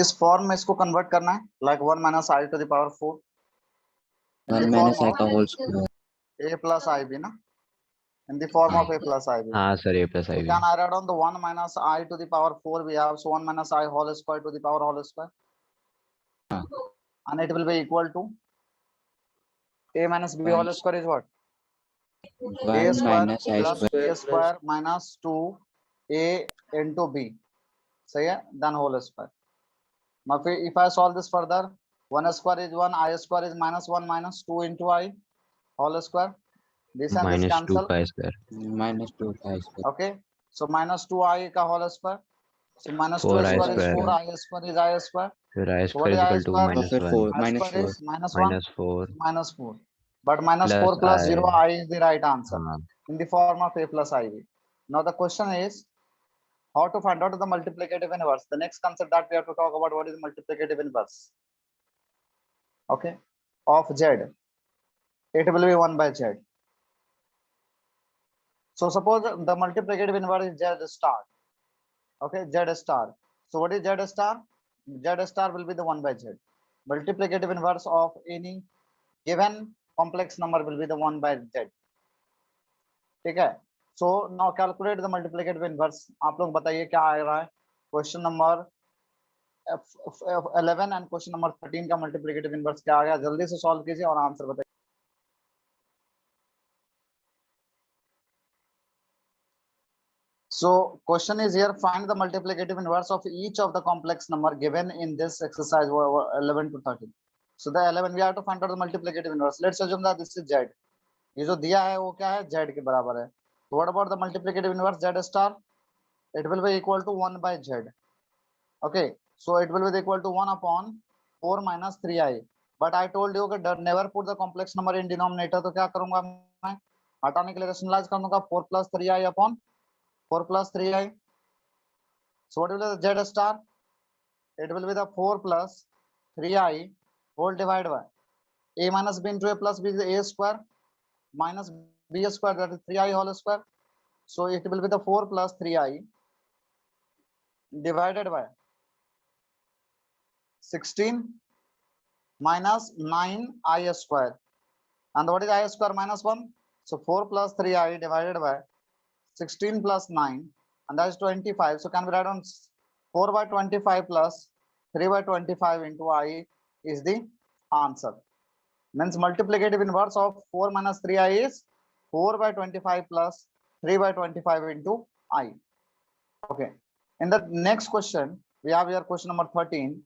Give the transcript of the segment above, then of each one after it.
किस फॉर्म में इसको कन्वर्ट करना है? Like 1 minus I to the power 4 1 minus I का whole square. a plus ib ना, in the form of a plus ib. हाँ sir, a plus So ib. can I write down the 1 minus I to the power 4 we have, so 1 minus I whole square to the power whole square, and it will be equal to a minus b whole square is what? 1 a square minus I plus square. a square minus 2a into b. सही है, then whole square. Now if I solve this further, 1 square is 1, I square is minus 1 minus 2 into I whole square. This and this minus 2 cancel. pi square. minus 2 pi square. Okay, so minus 2i का whole square. So minus 2 4i square is square. 4, I square is I square. फिर i So what square is is I equal to square? minus फिर 1 4 I minus square 4. is minus 1, minus 4 minus 4. But minus plus 4 plus I. 0, I is the right answer हाँ. in the form of a plus iv. Now the question is how to find out the multiplicative inverse. The next concept that we have to talk about, what is multiplicative inverse? Okay, of z. It will be 1 by z. So suppose the multiplicative inverse is z star. Okay, z star. So what is z star? Z star will be the 1 by z. Multiplicative inverse of any given complex number will be the 1 by z. ठीक है. So now calculate the multiplicative inverse. आप लोग बताइए क्या आ रहा है. Question number 11 and question number 13 का multiplicative inverse क्या आ गया, जल्दी से solve कीजिए और आंसर बताइए. So question is here, find the multiplicative inverse of each of the complex number given in this exercise 11 to 13. So the 11 we have to find out the multiplicative inverse. Let's assume that this is z. ये जो दिया है वो क्या है, z के बराबर है. So what about the multiplicative inverse z star? It will be equal to 1 by z. Okay, so it will be equal to 1 upon 4 minus 3i. But I told you that never put the complex number in denominator. तो क्या करूंगा मैं, हटाने के लिए rationalize कर दूंगा 4 plus 3i upon 4 plus 3i. So what will be the z star? It will be the 4 plus 3i whole divided by a minus b into a plus b is a square minus b square, that is 3i whole square. So it will be the 4 plus 3i divided by 16 minus 9i square. And what is I square? Minus 1. So 4 plus 3i divided by 16 plus 9, and that is 25. So can we write on 4 by 25 plus 3 by 25 into I is the answer. Means multiplicative inverse of 4 minus 3i is 4 by 25 plus 3 by 25 into I. Okay. In the next question, we have here question number 13.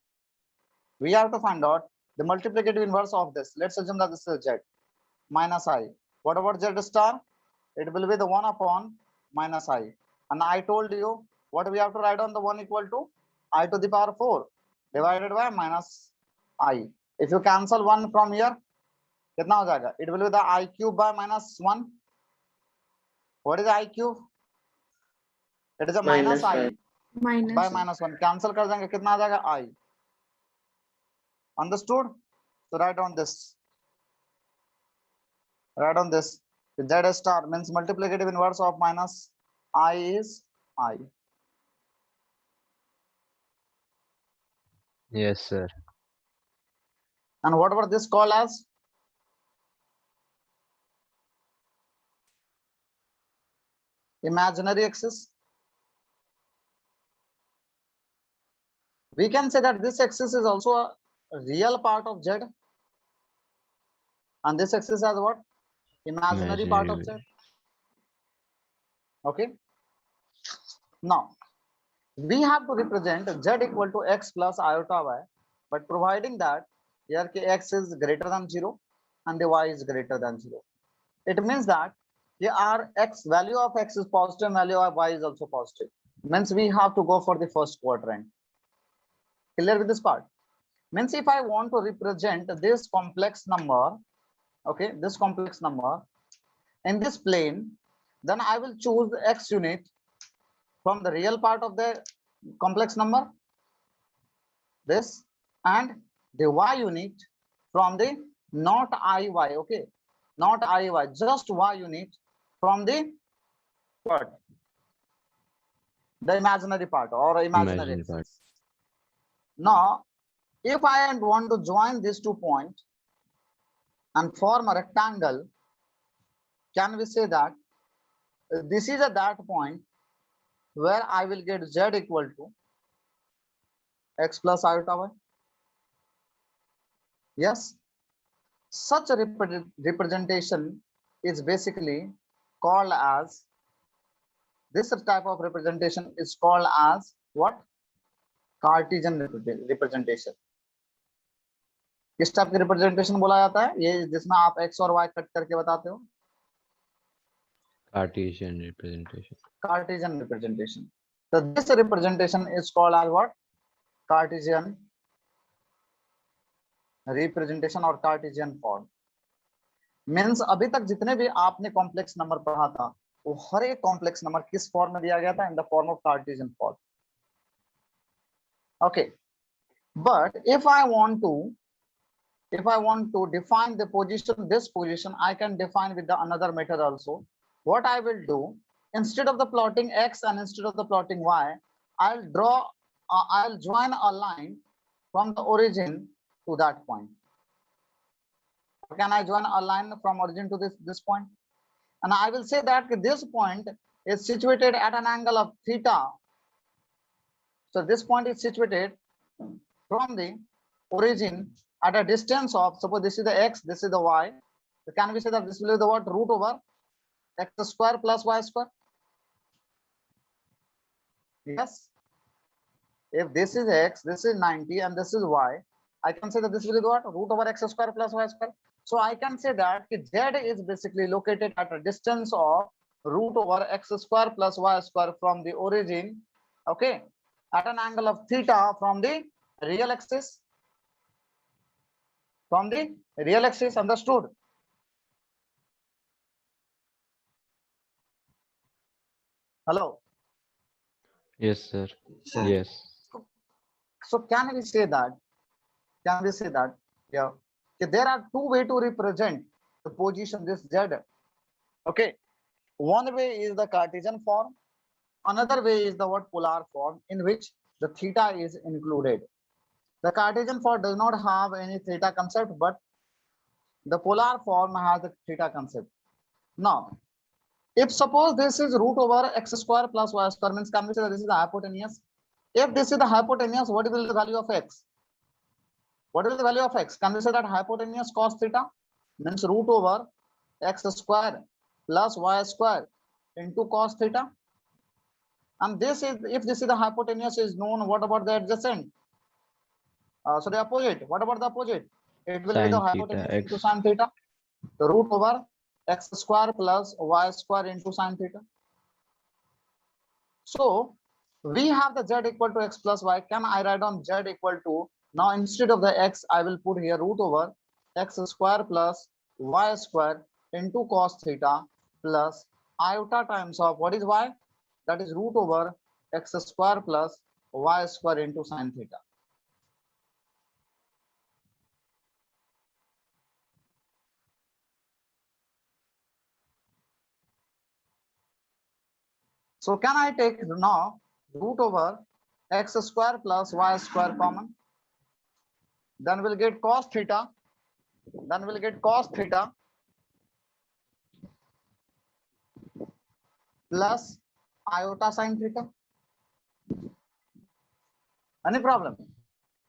We have to find out the multiplicative inverse of this. Let's assume that this is z minus I. What about z star? It will be the 1 upon minus I. And I told you what we have to write on the 1 equal to I to the power 4 divided by minus I. If you cancel 1 from here, कितना हो जाएगा? It will be the I cube by minus 1. What is I cube? It is a minus I by minus 1. Cancel कर देंगे, कितना आ जाएगा? I. Understood? So write on this. Write on this. Z star means multiplicative inverse of minus I is I. Yes sir. And what were this called as? Imaginary axis. We can say that this axis is also a real part of Z. And this axis has what? Imaginary part of Z. Okay. Now, we have to represent Z equal to X plus iota Y, but providing that here X is greater than 0 and the Y is greater than 0. It means that here our X value of X is positive, value of Y is also positive. Means we have to go for the first quadrant. Clear with this part? Means if I want to represent this complex number, okay, this complex number in this plane, then I will choose the X unit from the real part of the complex number, this, and the Y unit from the not IY, okay, not IY, just Y unit from the what? The imaginary part or imaginary part. Now, if I want to join these 2 points and form a rectangle, can we say that this is at that point where I will get z equal to x plus iota y? Yes, such a representation is basically called as, this type of representation is called as what? Cartesian representation. किस type की representation बोला जाता है? ये जिसमें आप x और y cut करके बताते हो, Cartesian representation. Cartesian representation. So this representation is called as what? Cartesian representation or Cartesian form. Means अभी तक जितने भी आपने कॉम्प्लेक्स नंबर पढ़ा था वो हर एक कॉम्प्लेक्स नंबर किस फॉर्म में दिया गया था? In the form of Cartesian form. Okay, but if I want to define the position, this position I can define with the another method also. What I will do, instead of the plotting x and instead of the plotting y, I'll join a line from the origin to that point. Can I join a line from origin to this point? And I will say that this point is situated at an angle of theta. So this point is situated from the origin at a distance of, suppose this is the x, this is the y. So can we say that this will be the what? Root over x square plus y square? Yes. If this is x, this is 90 and this is y, I can say that this will be the what? Root over x square plus y square. So I can say that z is basically located at a distance of root over x square plus y square from the origin, okay, at an angle of theta from the real axis. From the real axis, understood? Hello. Yes, sir. Sir. Yes. So can we say that? Can we say that? Yeah. Okay, there are two ways to represent the position this z. Okay. One way is the Cartesian form. Another way is the what? Polar form, in which the theta is included. The Cartesian form does not have any theta concept, but the polar form has a theta concept. Now, if suppose this is root over x square plus y square, means can we say that this is the hypotenuse? If this is the hypotenuse, what will be the value of x? What is the value of x? Can we say that hypotenuse cos theta means root over x square plus y square into cos theta? And this is, if this is the hypotenuse is known, what about the adjacent? So the opposite. What about the opposite? It will be the Sin theta, hypotenuse x. into sin theta. The root over x square plus y square into sin theta. So we have the z equal to x plus y. Can I write on z equal to, now instead of the x, I will put here root over x square plus y square into cos theta plus iota times of what is y? That is root over x square plus y square into sin theta. So can I take now root over x square plus y square common? Then we'll get cos theta. Then we'll get cos theta plus iota sin theta. Any problem?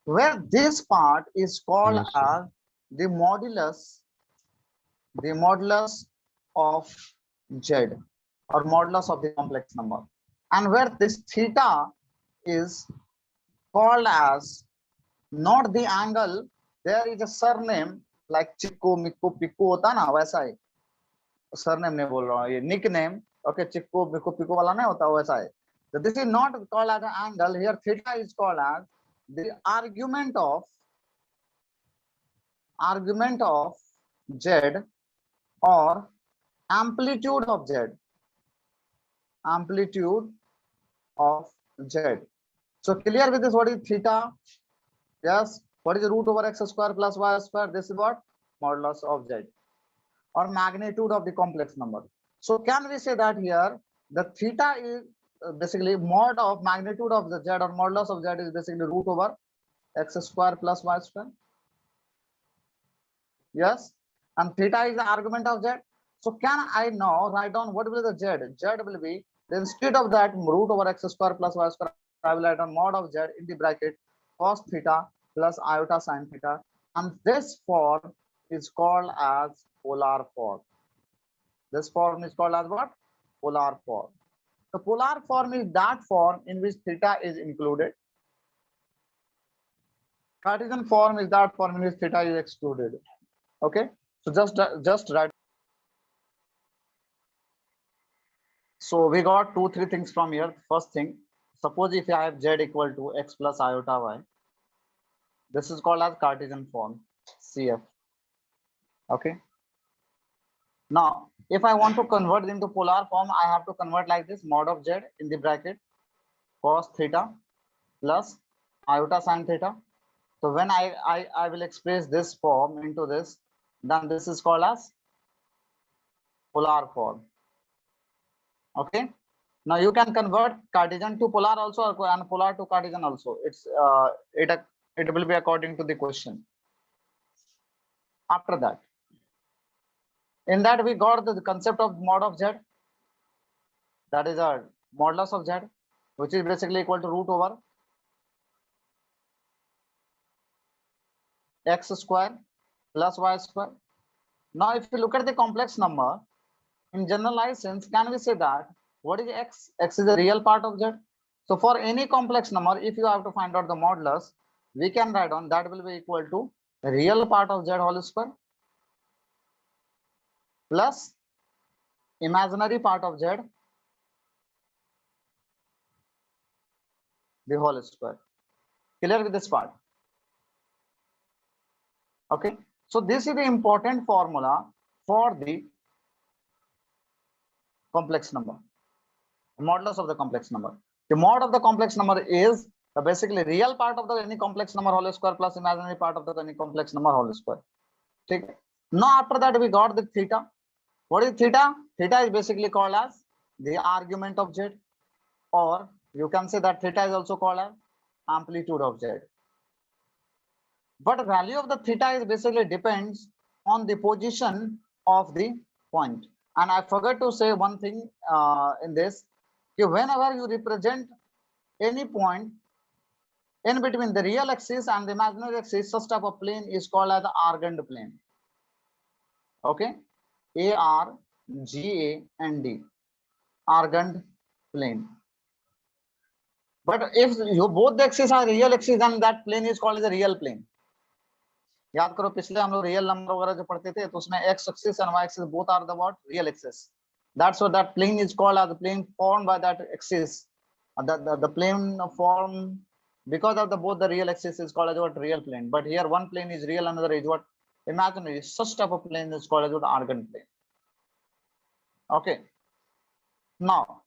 Where this part is called No, sir. as the modulus of z, or modulus of the complex number, and where this theta is called as not the angle. There is a surname like Chikku Mikku Pikku होता ना, वैसा है. Surname नहीं बोल रहा हूँ, ये nickname. Okay, chikoo Mikku Piku वाला नहीं होता, वैसा है. So this is not called as an angle. Here theta is called as the argument of z or amplitude of z. Amplitude of z. So clear with this? What is theta? Yes. What is the root over x square plus y square? This is what? Modulus of z, or magnitude of the complex number. So can we say that here the theta is basically mod of magnitude of the z, or modulus of z is basically root over x square plus y square. Yes, and theta is the argument of z. So can I now write down what will be the z? Z will be, instead of that root over x square plus y square, I will write a mod of z in the bracket cos theta plus iota sin theta, and this form is called as polar form. This form is called as what? Polar form. The polar form is that form in which theta is included. Cartesian form is that form in which theta is excluded. Okay, so just write. So we got 2-3 things from here. First thing, suppose if I have z equal to x plus iota y, this is called as Cartesian form, CF. Okay. Now, if I want to convert into polar form, I have to convert like this: mod of z in the bracket cos theta plus iota sin theta. So when I will express this form into this, then this is called as polar form. Okay. Now you can convert Cartesian to polar also, and polar to Cartesian also. It will be according to the question. After that, in that we got the concept of mod of z. That is our modulus of z, which is basically equal to root over x square plus y square. Now, if you look at the complex number, in generalized sense, can we say that what is x? X is a real part of z. So for any complex number, if you have to find out the modulus, we can write on that will be equal to the real part of z whole square plus imaginary part of z, the whole square. Clear with this part? Okay. So this is the important formula for the complex number, modulus of the complex number. The mod of the complex number is the basically real part of the any complex number whole square plus imaginary part of the any complex number whole square. Okay. Now after that we got the theta. What is theta? Theta is basically called as the argument of z, or you can say that theta is also called as amplitude of z. But the value of the theta is basically depends on the position of the point. And I forgot to say one thing in this. Whenever you represent any point in between the real axis and the imaginary axis, such type of plane is called as the Argand plane. Okay, ARGAND, Argand plane. But if you both the axes are real axis, then that plane is called as a real plane. याद करो पिछले हम लोग real number वगैरह जो पढ़ते थे तो उसमें x axis and y axis both are the what? Real axis. That's what that plane is called as the plane formed by that axis. The plane form because of the both the real axis is called as what? Real plane. But here one plane is real, another is what? Imaginary. Such type of plane is called as what? Argand plane. Okay. Now,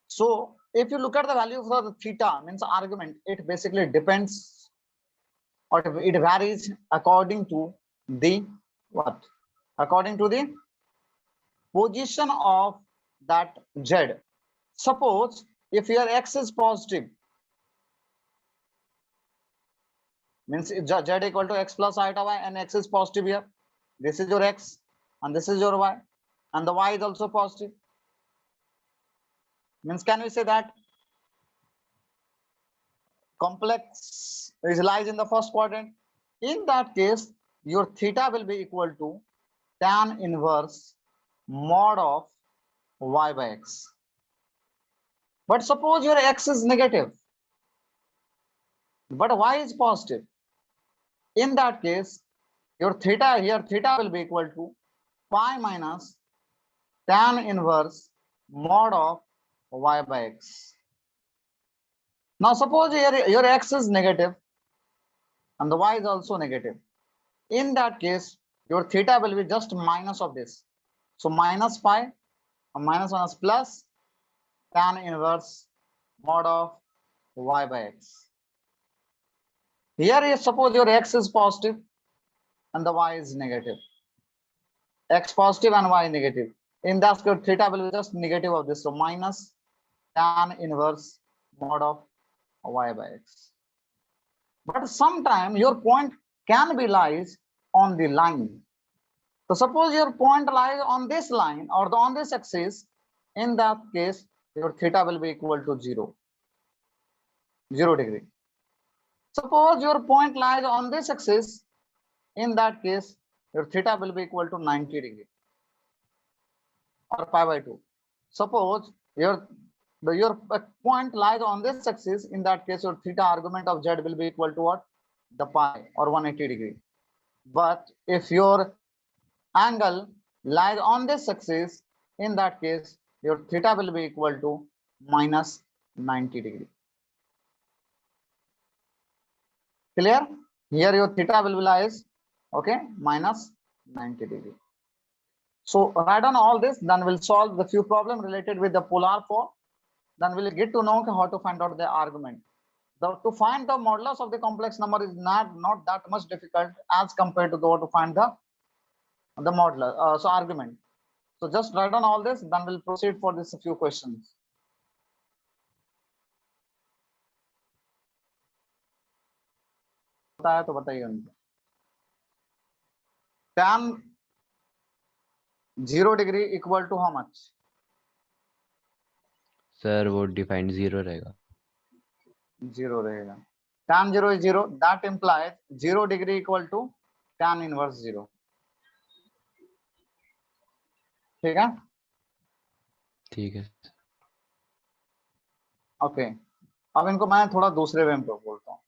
so if you look at the value for the theta, means argument, it basically depends, or it varies according to the what? According to the position of that z. Suppose if your x is positive, means z equal to x plus iota y, and x is positive here. This is your x and this is your y, and the y is also positive. Means can we say that complex is lies in the first quadrant? In that case, your theta will be equal to tan inverse mod of y by x. But suppose your x is negative, but y is positive. In that case, your theta here, theta will be equal to pi minus tan inverse mod of y by x. Now suppose your x is negative and the y is also negative. In that case, your theta will be just minus of this. So minus pi, minus plus tan inverse mod of y by x. Here, suppose your x is positive and the y is negative. X positive and y negative. In that case, theta will be just negative of this. So minus tan inverse mod of y by x. but sometime your point can be lies on the line. So suppose your point lies on this line or on this axis, in that case your theta will be equal to 0 degree. Suppose your point lies on this axis, in that case your theta will be equal to 90 degree or pi by 2. Suppose your point lies on this axis, in that case your theta argument of z will be equal to what? The pi or 180 degree. But if your angle lies on this axis, in that case your theta will be equal to minus 90 degree. Clear? Here your theta will be lies, okay, minus 90 degree. So write down all this, then we'll solve the few problems related with the polar form. Then we'll get to know how to find out the argument. To find the modulus of the complex number is not that much difficult as compared to to find the modulus, so argument. So just write down all this, then we'll proceed for this few questions. तो बताइए उनको. Tan 0 degree equal to how much? Sir वो defined 0 रहेगा. 0 रहेगा. Tan 0 is 0. That implies 0 degree equal to tan inverse 0. ठीक है? ठीक है. ओके. अब इनको मैं थोड़ा दूसरे वे में बोलता हूँ,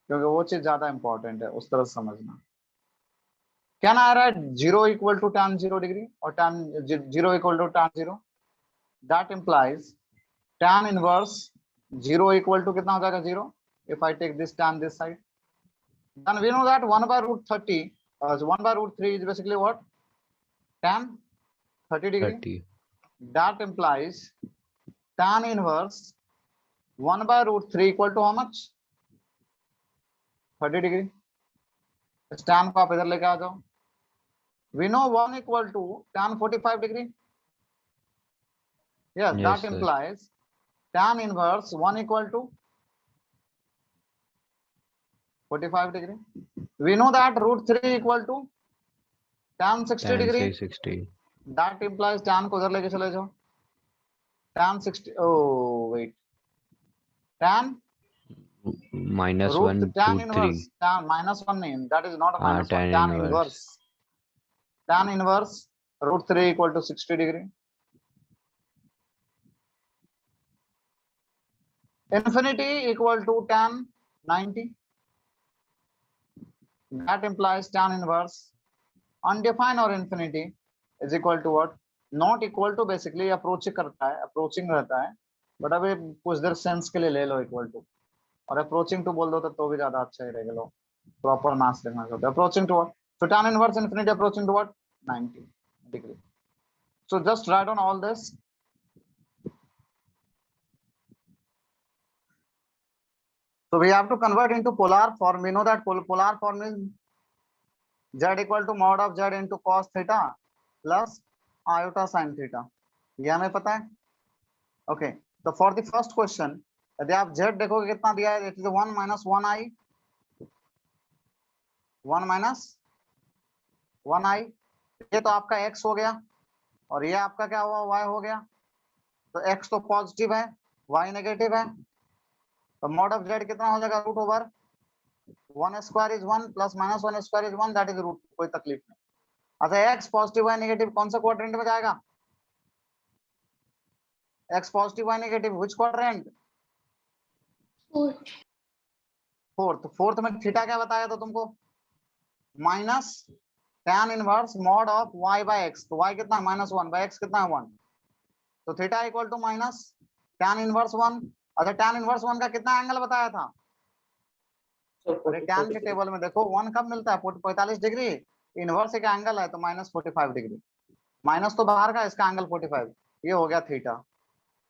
क्योंकि वो चीज ज्यादा इंपॉर्टेंट है, उस तरह से समझना. Can I write 0 equal to tan 0 degree or tan 0 equal to tan 0? That implies tan inverse 0 equal to कितना हो जाएगा 0? If I take this tan this side, then we know that 1 by root 30, 1 by root 3 is basically what? Tan 30 degree. 30. That implies tan inverse 1 by root 3 equal to how much? 30 degree. इस tan को आप इधर लेके आ जाओ. We know 1 equal to tan 45 degree. Yes, Yes, that sir. implies tan inverse 1 equal to 45 degree. We know that root 3 equal to tan 60 Tan degree. 660. That implies tan को उधर लेके चले जाओ. Tan 60. Oh wait. Tan minus root 1 tan root inverse. 3. Tan minus 1 name. That is not a minus 1. tan Tan inverse. inverse. Tan inverse root 3 equal to 60 degree. Infinity equal to tan 90. That implies tan inverse undefined or infinity is equal to what? Not equal to basically approaching करता है, approaching रहता है, but अभी कुछ देर sense के लिए ले लो equal to, और approaching to बोल दो तो भी ज्यादा अच्छा ही रहेगा. लो proper mass लिखना चाहते हैं. Approaching to what? So tan inverse infinity approaching to what? 90 degree. So just write down all this. So we have to convert into polar form. We know that polar form is z equal to mod of z into cos theta plus iota sin theta. ये हमें पता है. Okay. So for the first question, यदि आप z देखोगे कितना दिया है, it is 1 minus 1i. 1 minus 1i. ये तो आपका x हो गया और ये आपका क्या हुआ, y हो गया. तो x तो पॉजिटिव है, y नेगेटिव है. तो mod of z कितना हो जाएगा, root over 1 square is 1 plus minus 1 square is 1, that is root. कोई तकलीफ नहीं. अच्छा x पॉजिटिव y नेगेटिव कौन सा क्वाड्रेंट में जाएगा? x positive y negative which quadrant? Fourth में थीटा क्या बताया था तुमको? Minus tan inverse mod of y by x. तो y कितना है, माइनस 1 बाय x कितना है 1. तो theta equal to minus tan inverse 1. अच्छा tan इनवर्स 1 का कितना एंगल बताया था? अरे tan के टेबल में देखो 1 कब मिलता है, 45 डिग्री. इनवर्स एक एंगल है तो माइनस 45 डिग्री. माइनस तो बाहर का, इसका एंगल 45. ये हो गया थीटा.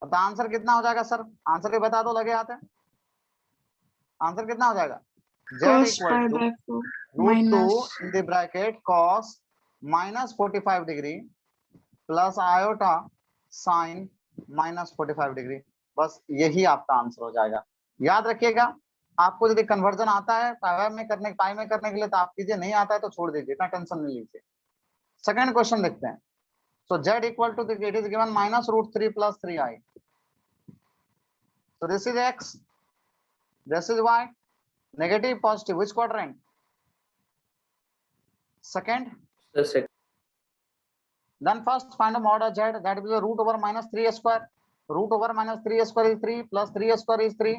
तो आंसर कितना हो जाएगा सर? आंसर भी बता दो, लगे हाथ है. आंसर कितना हो जाएगा? z equal to root 2 in the bracket cos minus 45 degree plus iota sine minus 45 degree. बस यही आपका आंसर हो जाएगा. याद रखिएगा, आपको यदि कन्वर्जन आता है पाई में करने के लिए तो आप कीजिए, नहीं आता है तो छोड़ दीजिए, इतना टेंशन नहीं लीजिए। सेकंड क्वेश्चन देखते हैं। So z equal to it is given -√3 + 3i। so this is x, this is y, negative positive, which quadrant? Second. The second. Then first find a mod of z, that will be the root over -3a square. Root over -3a square is 3 plus 3a square is 3,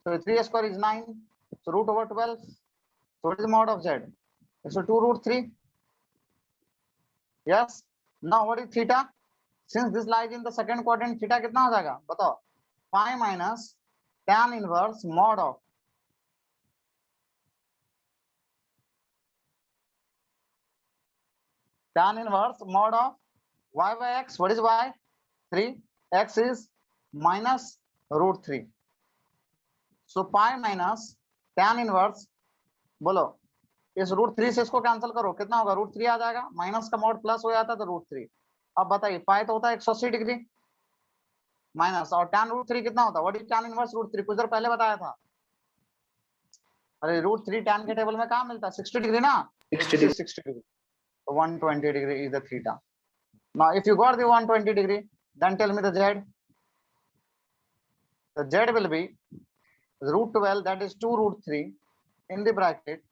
so 3a square is 9, so root over 12. So what is the mod of z? So 2√3. Yes. Now what is theta? Since this lies in the second quadrant, theta कितना हो जाएगा बताओ? Pi minus tan inverse mod of y by x. What is y? 3. X is -√3. So pi minus tan inverse, बोलो इस √3 से इसको cancel करो, कितना होगा? √3 आ जाएगा, माइनस का मॉड प्लस हो जाता है तो √3। अब बताइए पाई तो होता है 180 डिग्री माइनस, और tan √3 कितना होता है? What is tan inverse √3? कुछ देर पहले बताया था। अरे √3 tan के टेबल में कहाँ मिलता है? 60 डिग्री ना, 60 degree, 120 degree is the theta. Now if you got the 120 degree, then tell me the z. The z will be √12, that is 2√3 in the bracket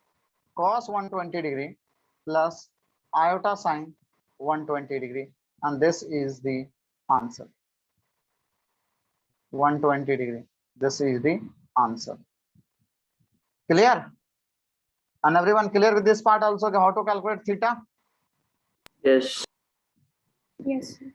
cos 120 degree plus iota sine 120 degree, and this is the answer. 120 degree, this is the answer. Clear? And everyone clear with this part also, how to calculate theta? Yes. Yes, sir.